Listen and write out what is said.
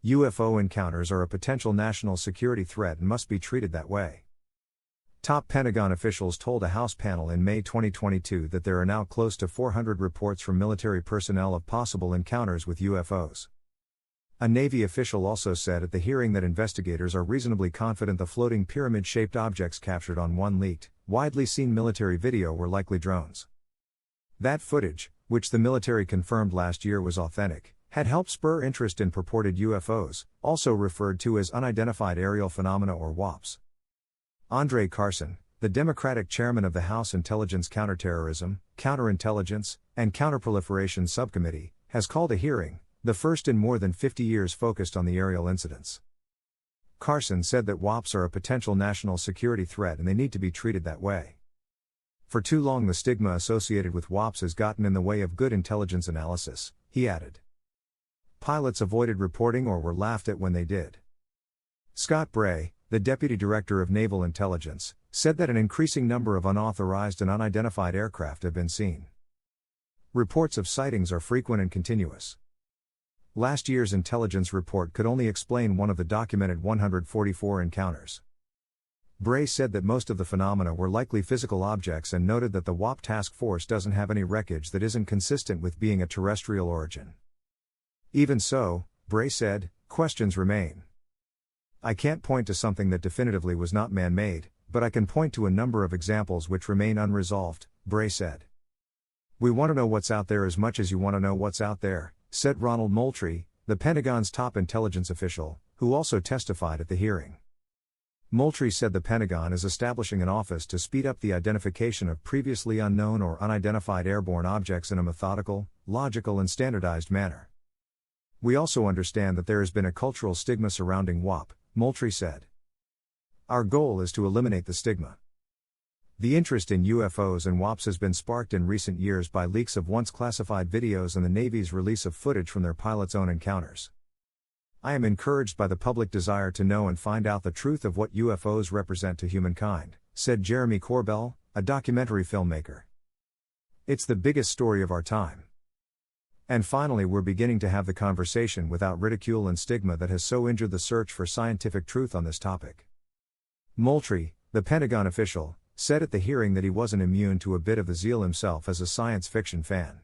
UFO encounters are a potential national security threat and must be treated that way. Top Pentagon officials told a House panel in May 2022 that there are now close to 400 reports from military personnel of possible encounters with UFOs. A Navy official also said at the hearing that investigators are reasonably confident the floating pyramid-shaped objects captured on one leaked, widely seen military video were likely drones. That footage, which the military confirmed last year was authentic, had helped spur interest in purported UFOs, also referred to as unidentified aerial phenomena or WAPs. André Carson, the Democratic chairman of the House Intelligence Counterterrorism, Counterintelligence, and Counterproliferation Subcommittee, has called a hearing, the first in more than 50 years focused on the aerial incidents. Carson said that WAPs are a potential national security threat and they need to be treated that way. For too long the stigma associated with WAPs has gotten in the way of good intelligence analysis, he added. Pilots avoided reporting or were laughed at when they did. Scott Bray, the Deputy Director of Naval Intelligence, said that an increasing number of unauthorized and unidentified aircraft have been seen. Reports of sightings are frequent and continuous. Last year's intelligence report could only explain one of the documented 144 encounters. Bray said that most of the phenomena were likely physical objects and noted that the WAP task force doesn't have any wreckage that isn't consistent with being a terrestrial origin. Even so, Bray said, questions remain. I can't point to something that definitively was not man-made, but I can point to a number of examples which remain unresolved, Bray said. We want to know what's out there as much as you want to know what's out there, said Ronald Moultrie, the Pentagon's top intelligence official, who also testified at the hearing. Moultrie said the Pentagon is establishing an office to speed up the identification of previously unknown or unidentified airborne objects in a methodical, logical and standardized manner. We also understand that there has been a cultural stigma surrounding WAP, Moultrie said. Our goal is to eliminate the stigma. The interest in UFOs and WAPs has been sparked in recent years by leaks of once classified videos and the Navy's release of footage from their pilots' own encounters. I am encouraged by the public desire to know and find out the truth of what UFOs represent to humankind, said Jeremy Corbell, a documentary filmmaker. It's the biggest story of our time. And finally, we're beginning to have the conversation without ridicule and stigma that has so injured the search for scientific truth on this topic. Moultrie, the Pentagon official, said at the hearing that he wasn't immune to a bit of the zeal himself as a science fiction fan.